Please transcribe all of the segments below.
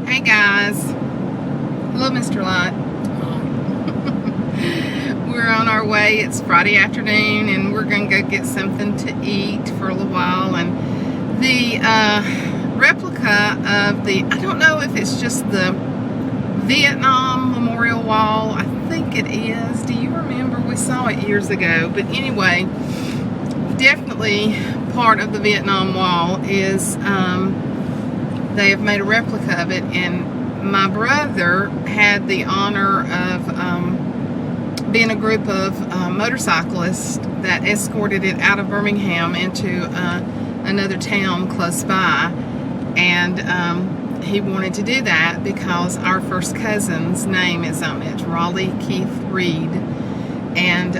Hey guys. Hello, Mr. Light. We're on our way. It's Friday afternoon and we're going to go get something to eat for a little while. And the replica of the, I don't know if it's just the Vietnam Memorial Wall. I think it is. Do you remember? We saw it years ago. But anyway, definitely part of the Vietnam Wall is they have made a replica of it, and my brother had the honor of being a group of motorcyclists that escorted it out of Birmingham into another town close by, and he wanted to do that because our first cousin's name is on it, Raleigh Keith Reed, and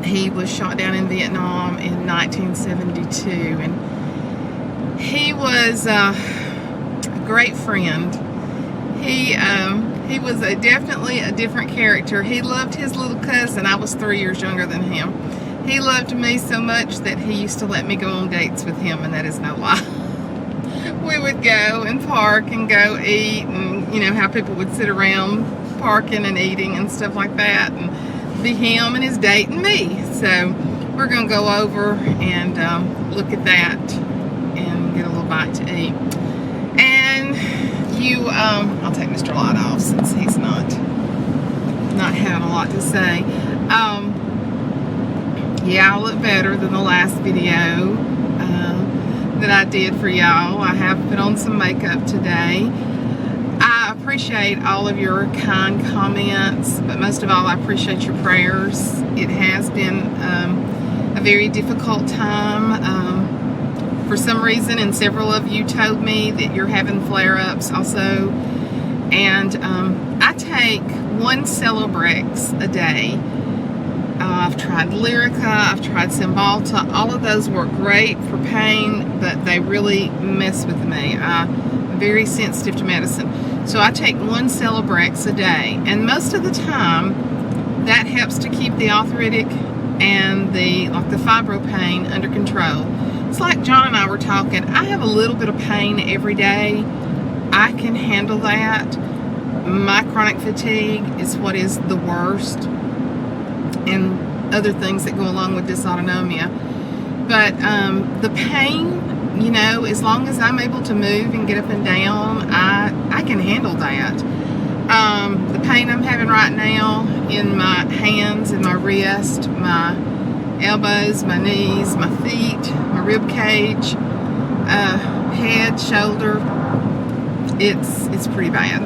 he was shot down in Vietnam in 1972, and he was a great friend. He was definitely a different character. He loved his little cousin. I was 3 years younger than him. He loved me so much that he used to let me go on dates with him, and that is no lie. We would go and park and go eat, and you know how people would sit around parking and eating and stuff like that, and be him and his date and me. So we're going to go over and look at that and get a little bite to eat. And you, I'll take Mr. Light off since he's not having a lot to say. Yeah, I look better than the last video that I did for y'all. I have put on some makeup today. I appreciate all of your kind comments, but most of all, I appreciate your prayers. It has been a very difficult time. For some reason, and several of you told me that you're having flare-ups also. And I take 1 Celebrex a day. I've tried Lyrica, I've tried Cymbalta. All of those work great for pain, but they really mess with me. I'm very sensitive to medicine. So I take 1 Celebrex a day. And most of the time, that helps to keep the arthritic and the fibro pain under control. It's like John and I were talking. I have a little bit of pain every day. I can handle that. My chronic fatigue is what is the worst, and other things that go along with dysautonomia. But the pain, you know, as long as I'm able to move and get up and down, I can handle that. The pain I'm having right now in my hands and my wrist, my elbows, my knees, my feet, my rib cage, head, shoulder, it's pretty bad.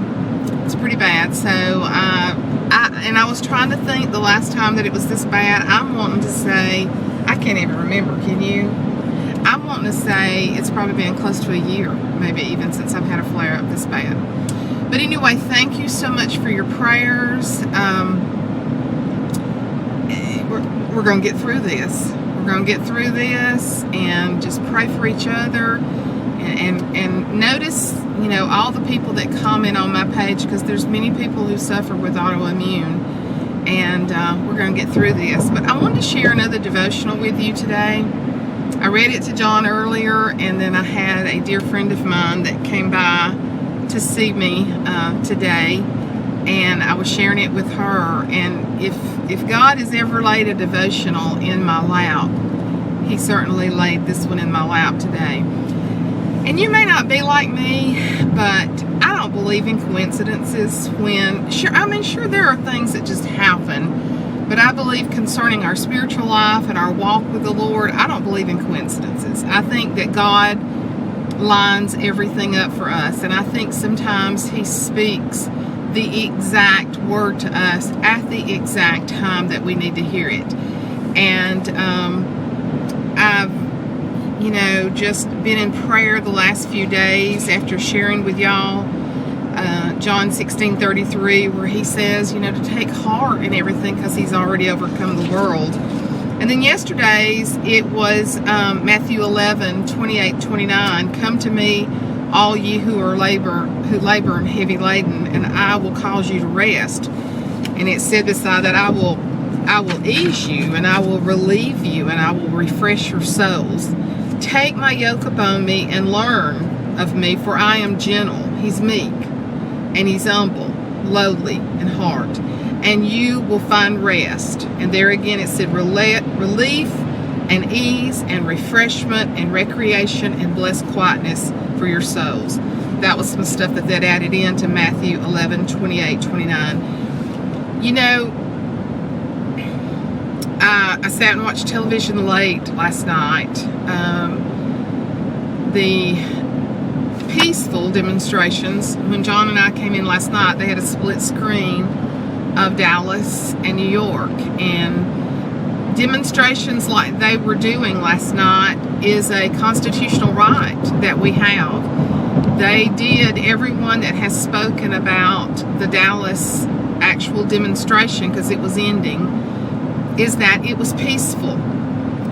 It's pretty bad. So I was trying to think the last time that it was this bad. I'm wanting to say, I can't even remember, can you? I'm wanting to say it's probably been close to a year, maybe even, since I've had a flare up this bad. But anyway, thank you so much for your prayers. We're going to get through this. We're going to get through this and just pray for each other, and notice, you know, all the people that comment on my page, because there's many people who suffer with autoimmune, and we're going to get through this. But I wanted to share another devotional with you today. I read it to John earlier, and then I had a dear friend of mine that came by to see me today, and I was sharing it with her. And if God has ever laid a devotional in my lap, He certainly laid this one in my lap today. And you may not be like me, but I don't believe in coincidences. Sure there are things that just happen, but I believe concerning our spiritual life and our walk with the Lord, I don't believe in coincidences. I think that God lines everything up for us, and I think sometimes He speaks the exact word to us at the exact time that we need to hear it. And I've, you know, just been in prayer the last few days after sharing with y'all John 16:33, where He says, you know, to take heart in everything because He's already overcome the world. And then yesterday's, it was Matthew 11:28-29. Come to me, all ye who labor and heavy laden, and I will cause you to rest. And it said beside that, I will ease you, and I will relieve you, and I will refresh your souls. Take my yoke upon me and learn of me, for I am gentle. He's meek, and he's humble, lowly in heart. And you will find rest. And there again it said relief and ease and refreshment and recreation and blessed quietness for your souls. That was some stuff that added into Matthew 11:28-29. You know, I sat and watched television late last night. The peaceful demonstrations, when John and I came in last night, they had a split screen of Dallas and New York, and demonstrations like they were doing last night is a constitutional right that we have. They did, everyone that has spoken about the Dallas actual demonstration, because it was ending, is that it was peaceful.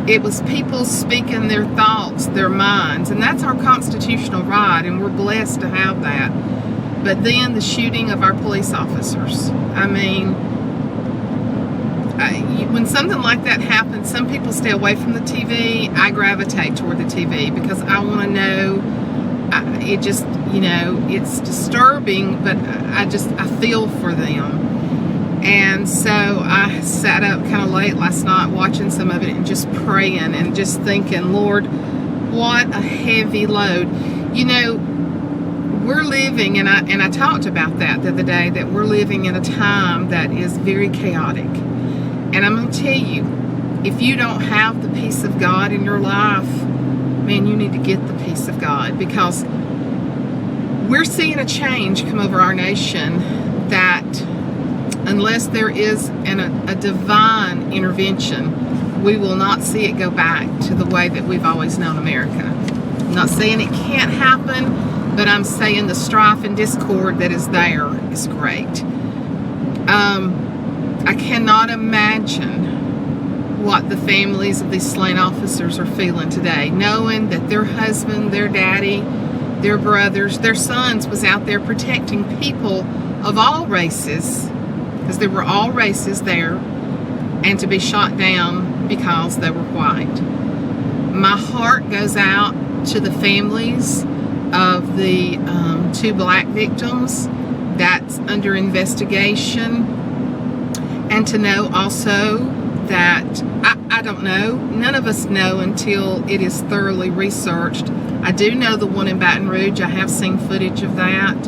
It was people speaking their thoughts, their minds, and that's our constitutional right, and we're blessed to have that. But then the shooting of our police officers. I mean, when something like that happens, some people stay away from the TV. I gravitate toward the TV because I want to know. It just, you know, it's disturbing, but I feel for them. And so I sat up kind of late last night watching some of it and just praying and just thinking, Lord, what a heavy load. You know, we're living, and I talked about that the other day, that we're living in a time that is very chaotic. And I'm going to tell you, if you don't have the peace of God in your life, man, you need to get the peace of God, because we're seeing a change come over our nation that unless there is a divine intervention, we will not see it go back to the way that we've always known America. I'm not saying it can't happen, but I'm saying the strife and discord that is there is great. I cannot imagine what the families of these slain officers are feeling today, knowing that their husband, their daddy, their brothers, their sons was out there protecting people of all races, because there were all races there, and to be shot down because they were white. My heart goes out to the families of the 2 black victims that's under investigation, and to know also that I don't know, none of us know until it is thoroughly researched. I do know the one in Baton Rouge. I have seen footage of that.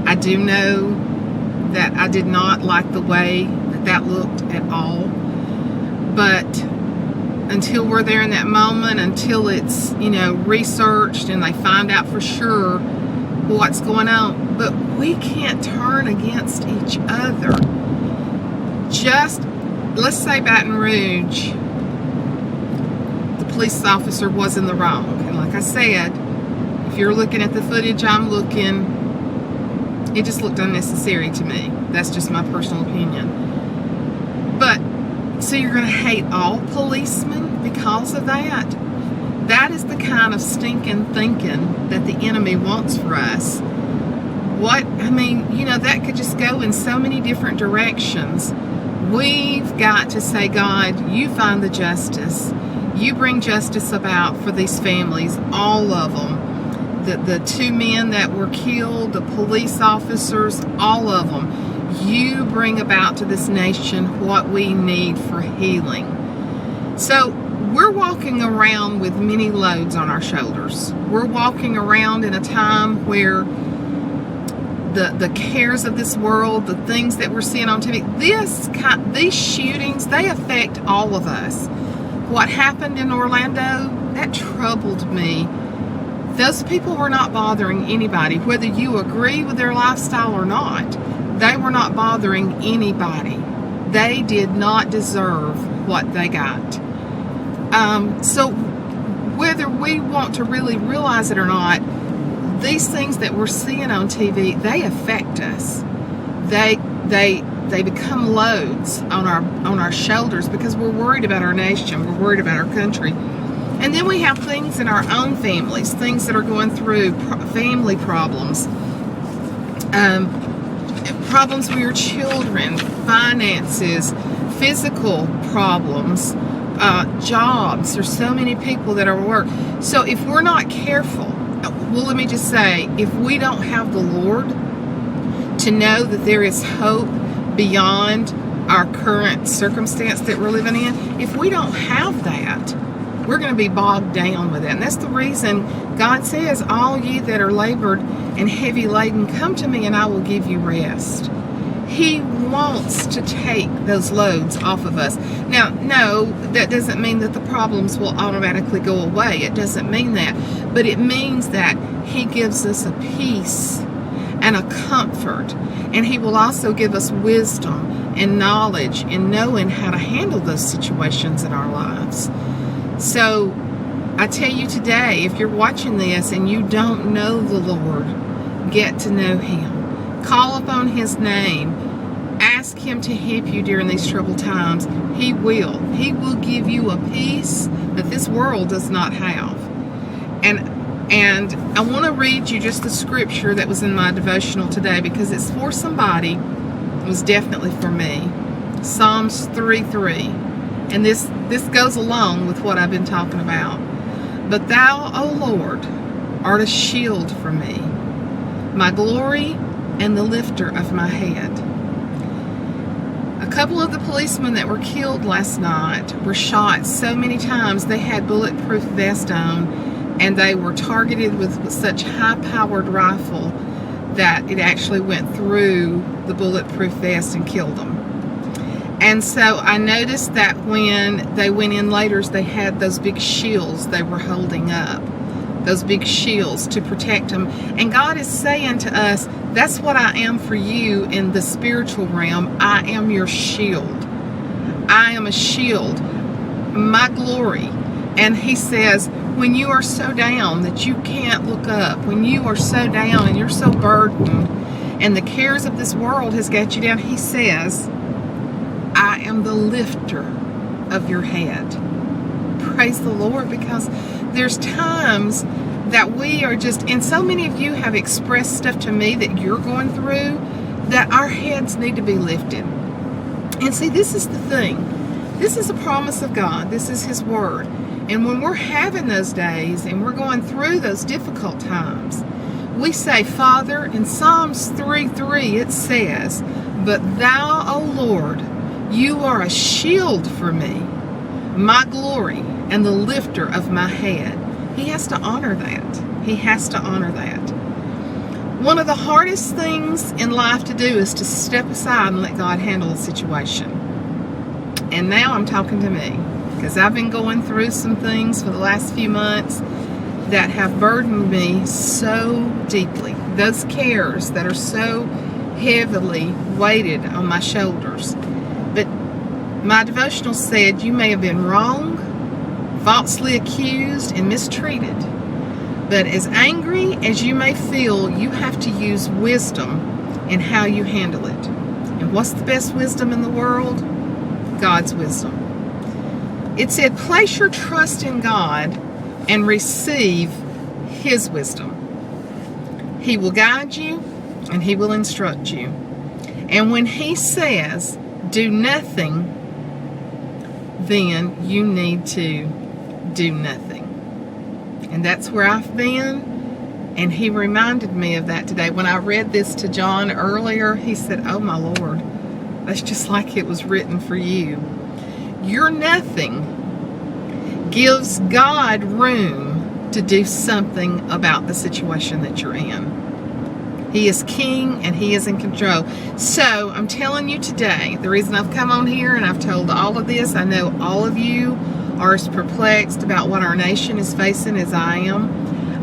I do know that I did not like the way that looked at all. But until we're there in that moment, until it's, you know, researched and they find out for sure what's going on, but we can't turn against each other. Just, let's say Baton Rouge, the police officer was in the wrong. And like I said, if you're looking at the footage I'm looking, it just looked unnecessary to me. That's just my personal opinion. But, so you're going to hate all policemen because of that? That is the kind of stinking thinking that the enemy wants for us. That could just go in so many different directions. We've got to say, God, you find the justice. You bring justice about for these families, all of them. The 2 men that were killed, the police officers, all of them. You bring about to this nation what we need for healing. So we're walking around with many loads on our shoulders. We're walking around in a time where the cares of this world, the things that we're seeing on TV, these shootings, they affect all of us. What happened in Orlando, that troubled me. Those people were not bothering anybody, whether you agree with their lifestyle or not. They were not bothering anybody. They did not deserve what they got. So whether we want to really realize it or not, these things that we're seeing on TV, they affect us. They become loads on our shoulders because we're worried about our nation, we're worried about our country. And then we have things in our own families, things that are going through family problems, problems with your children, finances, physical problems, jobs. There's so many people that are at work. So if we're not careful, Well, let me just say, if we don't have the Lord to know that there is hope beyond our current circumstance that we're living in, if we don't have that, we're going to be bogged down with it. And that's the reason God says, all ye that are labored and heavy laden, come to me and I will give you rest. He wants to take those loads off of us. Now, no, that doesn't mean that the problems will automatically go away. It doesn't mean that. But it means that He gives us a peace and a comfort. And He will also give us wisdom and knowledge in knowing how to handle those situations in our lives. So, I tell you today, if you're watching this and you don't know the Lord, get to know Him. Call upon His name. Ask Him to help you during these troubled times. He will. He will give you a peace that this world does not have. And I want to read you just the scripture that was in my devotional today, because it's for somebody. It was definitely for me. Psalms 3:3. And this goes along with what I've been talking about. But thou, O Lord, art a shield for me, my glory and the lifter of my head. A couple of the policemen that were killed last night were shot so many times they had bulletproof vests on, and they were targeted with such high-powered rifle that it actually went through the bulletproof vest and killed them. And so I noticed that when they went in later, they had those big shields they were holding up. Those big shields to protect them. And God is saying to us, that's what I am for you in the spiritual realm. I am your shield. I am a shield. My glory. And He says, when you are so down that you can't look up, when you are so down and you're so burdened, and the cares of this world has got you down, He says, I am the lifter of your head. Praise the Lord, because there's times that we are just, and so many of you have expressed stuff to me that you're going through, that our heads need to be lifted. And see, this is the thing. This is a promise of God. This is His Word. And when we're having those days and we're going through those difficult times, we say, Father, in Psalms 3:3 it says, but thou, O Lord, you are a shield for me, my glory, and the lifter of my head. He has to honor that. He has to honor that. One of the hardest things in life to do is to step aside and let God handle a situation. And now I'm talking to me, because I've been going through some things for the last few months that have burdened me so deeply. Those cares that are so heavily weighted on my shoulders. But my devotional said, you may have been wrong, falsely accused, and mistreated. But as angry as you may feel, you have to use wisdom in how you handle it. And what's the best wisdom in the world? God's wisdom. It said, place your trust in God and receive His wisdom. He will guide you and He will instruct you. And when He says, do nothing, then you need to do nothing. And that's where I've been. And He reminded me of that today. When I read this to John earlier, he said, oh my Lord, that's just like it was written for you. Your nothing gives God room to do something about the situation that you're in. He is king and He is in control. So I'm telling you today, the reason I've come on here and I've told all of this, I know all of you are as perplexed about what our nation is facing as I am.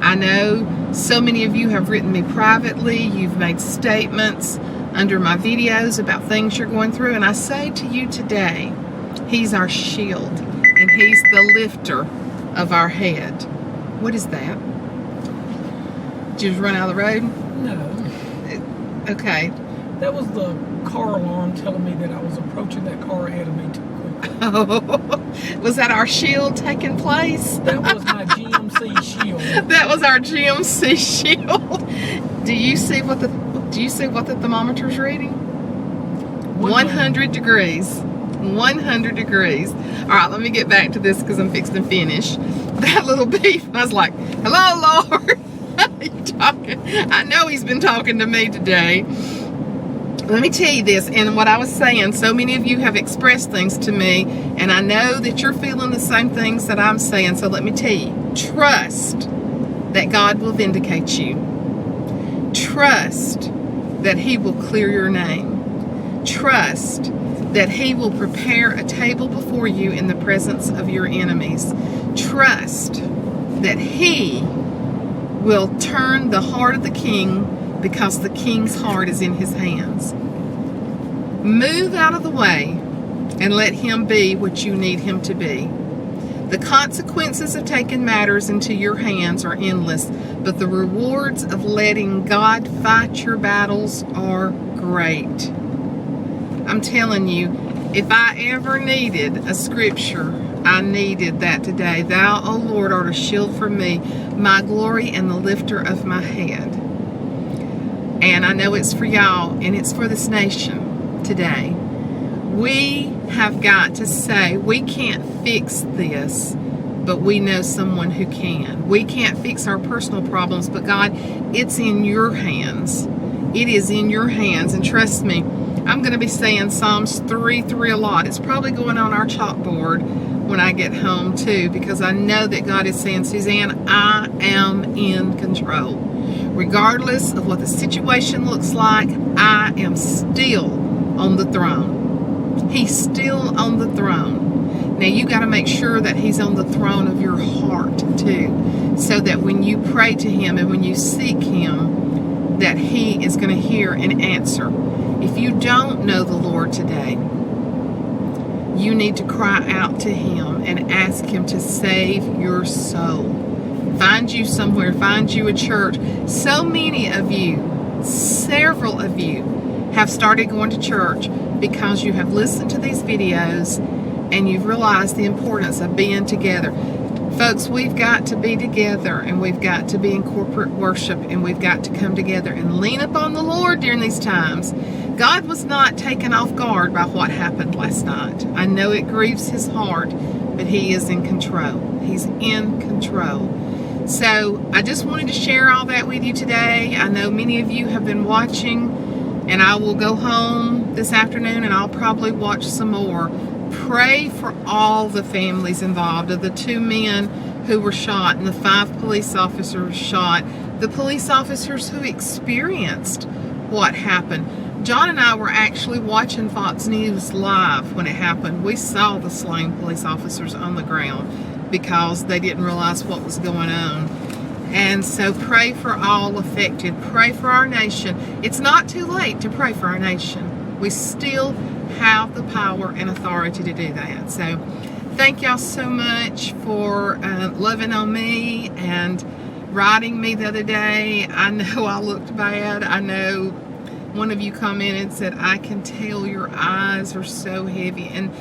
I know so many of you have written me privately. You've made statements under my videos about things you're going through. And I say to you today, He's our shield and He's the lifter of our head. What is that? Did you just run out of the road? No. Okay. That was the car alarm telling me that I was approaching that car ahead of me too quickly. Oh, was that our shield taking place? That was my GMC shield. That was our GMC shield. Do you see what the thermometer's reading? 100 degrees. 100 degrees. All right, let me get back to this because I'm fixing to finish. That little beef, I was like, hello, Lord. I know he's been talking to me today. Let me tell you this, and what I was saying, so many of you have expressed things to me, and I know that you're feeling the same things that I'm saying, so let me tell you, trust that God will vindicate you. Trust that he will clear your name. Trust that he will prepare a table before you in the presence of your enemies. Trust that he will turn the heart of the king because the king's heart is in his hands. Move out of the way and let him be what you need him to be. The consequences of taking matters into your hands are endless, but the rewards of letting God fight your battles are great. I'm telling you, if I ever needed a scripture, I needed that today. Thou, O Lord, art a shield for me, my glory and the lifter of my head. And I know it's for y'all, and it's for this nation today. We have got to say, we can't fix this, but we know someone who can. We can't fix our personal problems, but God, it's in your hands. It is in your hands, and trust me, I'm going to be saying Psalms 3:3 a lot. It's probably going on our chalkboard when I get home too, because I know that God is saying, Suzanne, I am in control. Regardless of what the situation looks like, I am still on the throne. He's still on the throne. Now you got to make sure that he's on the throne of your heart too, so that when you pray to him and when you seek him, that he is going to hear and answer. If you don't know the Lord today, you need to cry out to him and ask him to save your soul. Find you somewhere, find you a church. So many of you, several of you, have started going to church because you have listened to these videos and you've realized the importance of being together. Folks, we've got to be together, and we've got to be in corporate worship, and we've got to come together and lean upon the Lord during these times. God was not taken off guard by what happened last night. I know it grieves his heart, but he is in control. He's in control. So I just wanted to share all that with you today. I know many of you have been watching, and I will go home this afternoon and I'll probably watch some more. Pray for all the families involved, of the 2 men who were shot and the 5 police officers shot, the police officers who experienced what happened. John and I were actually watching Fox News live when it happened. We saw the slain police officers on the ground because they didn't realize what was going on. And so pray for all affected. Pray for our nation. It's not too late to pray for our nation. We still have the power and authority to do that. So thank y'all so much for loving on me and writing me the other day. I know I looked bad. I know one of you commented and said, I can tell your eyes are so heavy. And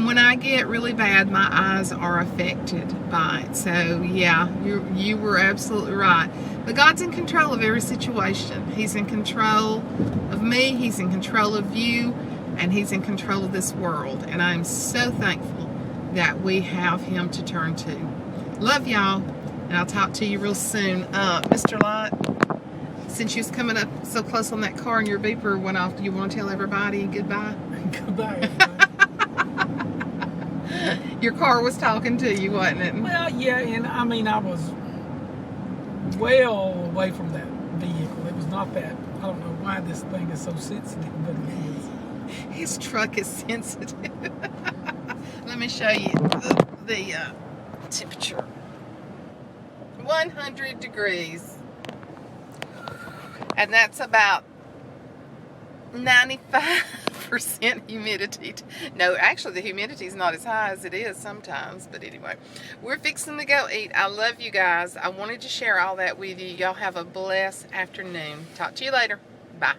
when I get really bad, my eyes are affected by it. So yeah, you were absolutely right. But God's in control of every situation. He's in control of me. He's in control of you. And he's in control of this world. And I'm so thankful that we have him to turn to. Love y'all. And I'll talk to you real soon. Mr. Light, since you was coming up so close on that car and your beeper went off, do you want to tell everybody goodbye? Goodbye, everybody. Your car was talking to you, wasn't it? Well, yeah, and I mean, I was well away from that vehicle. It was not that. I don't know why this thing is so sensitive, but it is. His truck is sensitive. Let me show you the temperature. 100 degrees. And that's about 95% humidity. No, actually the humidity is not as high as it is sometimes. But anyway, we're fixing to go eat. I love you guys. I wanted to share all that with you. Y'all have a blessed afternoon. Talk to you later. Bye.